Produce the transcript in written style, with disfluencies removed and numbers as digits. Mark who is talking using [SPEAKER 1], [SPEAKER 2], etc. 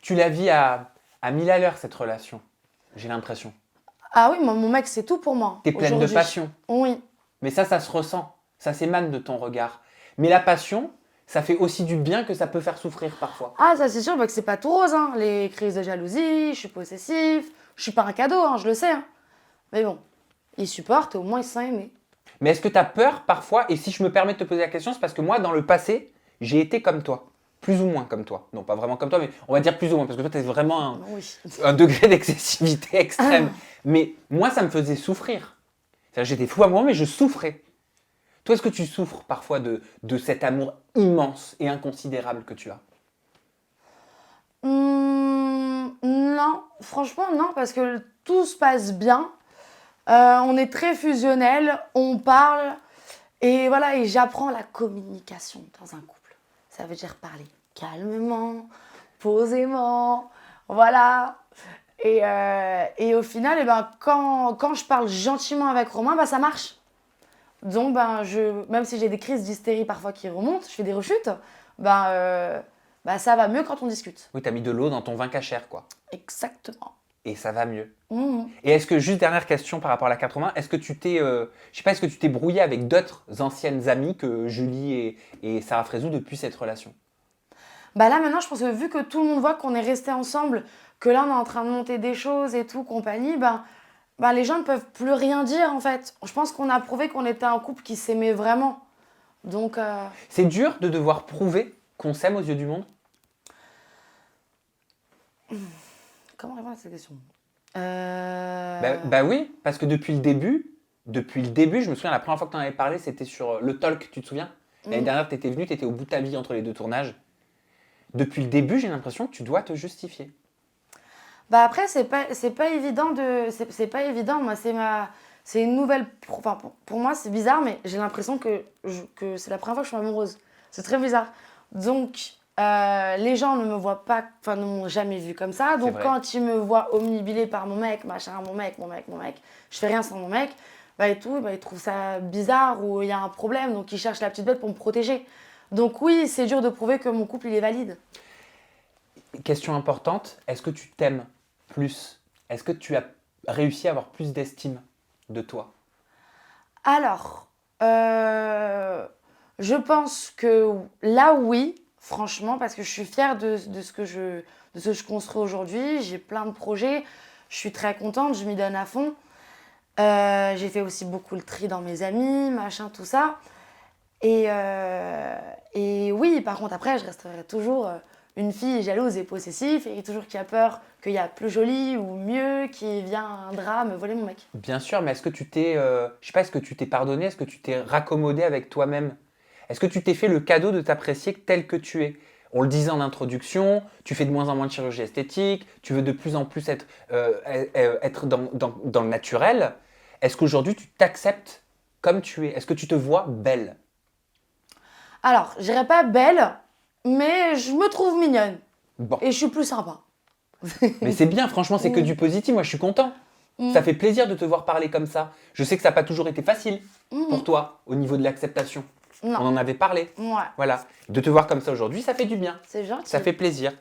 [SPEAKER 1] Tu la vis à 1000 à l'heure, cette relation, j'ai l'impression.
[SPEAKER 2] Ah oui, mon mec, c'est tout pour moi.
[SPEAKER 1] Tu es pleine de
[SPEAKER 2] aujourd'hui.
[SPEAKER 1] passion.
[SPEAKER 2] Oui.
[SPEAKER 1] Mais ça se ressent. Ça s'émane de ton regard. Mais la passion, ça fait aussi du bien que ça peut faire souffrir parfois.
[SPEAKER 2] Ah, ça c'est sûr que c'est pas tout rose, hein. Les crises de jalousie, je suis possessif, je suis pas un cadeau, hein, je le sais. Hein. Mais bon, il supporte et au moins il se sent aimé.
[SPEAKER 1] Mais est-ce que tu as peur parfois? Et si je me permets de te poser la question, c'est parce que moi, dans le passé, j'ai été comme toi. Plus ou moins comme toi. Non, pas vraiment comme toi, mais on va dire plus ou moins. Parce que toi, tu as vraiment
[SPEAKER 2] Oui.
[SPEAKER 1] un degré d'excessivité extrême. Mais moi, ça me faisait souffrir. C'est-à-dire, j'étais fou à moi, mais je souffrais. Toi, est-ce que tu souffres parfois de cet amour immense et inconsidérable que tu as?
[SPEAKER 2] Non, franchement non, parce que tout se passe bien. On est très fusionnel, on parle et voilà, et j'apprends la communication dans un couple. Ça veut dire parler calmement, posément, voilà. Et au final, quand je parle gentiment avec Romain, ça marche. Donc, même si j'ai des crises d'hystérie parfois qui remontent, je fais des rechutes, ça va mieux quand on discute.
[SPEAKER 1] Oui, tu as mis de l'eau dans ton vin cachère, quoi.
[SPEAKER 2] Exactement.
[SPEAKER 1] Et ça va mieux.
[SPEAKER 2] Mhm.
[SPEAKER 1] Et est-ce que, juste dernière question par rapport à la 80, est-ce que tu t'es, je sais pas, est-ce que tu t'es brouillé avec d'autres anciennes amies que Julie et Sarah Frézou depuis cette relation?
[SPEAKER 2] Là, maintenant, je pense que vu que tout le monde voit qu'on est restés ensemble, que là, on est en train de monter des choses et tout, compagnie, les gens ne peuvent plus rien dire, en fait. Je pense qu'on a prouvé qu'on était un couple qui s'aimait vraiment. Donc,
[SPEAKER 1] C'est dur de devoir prouver qu'on s'aime aux yeux du monde?
[SPEAKER 2] comment répondre à cette question?
[SPEAKER 1] Bah oui, parce que depuis le début, je me souviens, la première fois que tu en avais parlé, c'était sur le talk, tu te souviens? L'année dernière, tu étais venu, tu étais au bout de ta vie entre les deux tournages. Depuis le début, j'ai l'impression que tu dois te justifier.
[SPEAKER 2] Après, c'est pas évident c'est pas évident. Moi, c'est une nouvelle. Enfin, pour moi, c'est bizarre, mais j'ai l'impression que c'est la première fois que je suis amoureuse. C'est très bizarre. Donc, les gens ne me voient pas, enfin, ne m'ont jamais vu comme ça. Donc,
[SPEAKER 1] vrai.
[SPEAKER 2] quand ils me voient omnibulée par mon mec, machin, mon mec, je fais rien sans mon mec, ils trouvent ça bizarre ou il y a un problème. Donc, ils cherchent la petite bête pour me protéger. Donc, oui, c'est dur de prouver que mon couple, il est valide.
[SPEAKER 1] Question importante, est-ce que tu t'aimes plus? Est-ce que tu as réussi à avoir plus d'estime de toi?
[SPEAKER 2] Alors, je pense que là, oui, franchement, parce que je suis fière de ce que je construis aujourd'hui. J'ai plein de projets, je suis très contente, je m'y donne à fond. J'ai fait aussi beaucoup le tri dans mes amis, machin, tout ça. Et oui, par contre, après, je resterai toujours une fille jalouse et possessive et toujours qui a peur qu'il y a plus joli ou mieux, qui vient un drame voler mon mec.
[SPEAKER 1] Bien sûr, mais est-ce que tu t'es, je sais pas, est-ce que tu t'es pardonné? Est-ce que tu t'es raccommodé avec toi-même? Est-ce que tu t'es fait le cadeau de t'apprécier tel que tu es? On le disait en introduction, tu fais de moins en moins de chirurgie esthétique, tu veux de plus en plus être dans le naturel. Est-ce qu'aujourd'hui tu t'acceptes comme tu es? Est-ce que tu te vois belle?
[SPEAKER 2] Alors, je dirais pas belle, mais je me trouve mignonne.
[SPEAKER 1] Bon,
[SPEAKER 2] Et je suis plus sympa.
[SPEAKER 1] mais c'est bien, franchement, c'est que du positif. Moi, je suis content. Ça fait plaisir de te voir parler comme ça. Je sais que ça n'a pas toujours été facile pour toi au niveau de l'acceptation.
[SPEAKER 2] Non.
[SPEAKER 1] On en avait parlé.
[SPEAKER 2] Ouais,
[SPEAKER 1] Voilà. De te voir comme ça aujourd'hui, ça fait du bien.
[SPEAKER 2] c'est gentil.
[SPEAKER 1] Ça fait plaisir.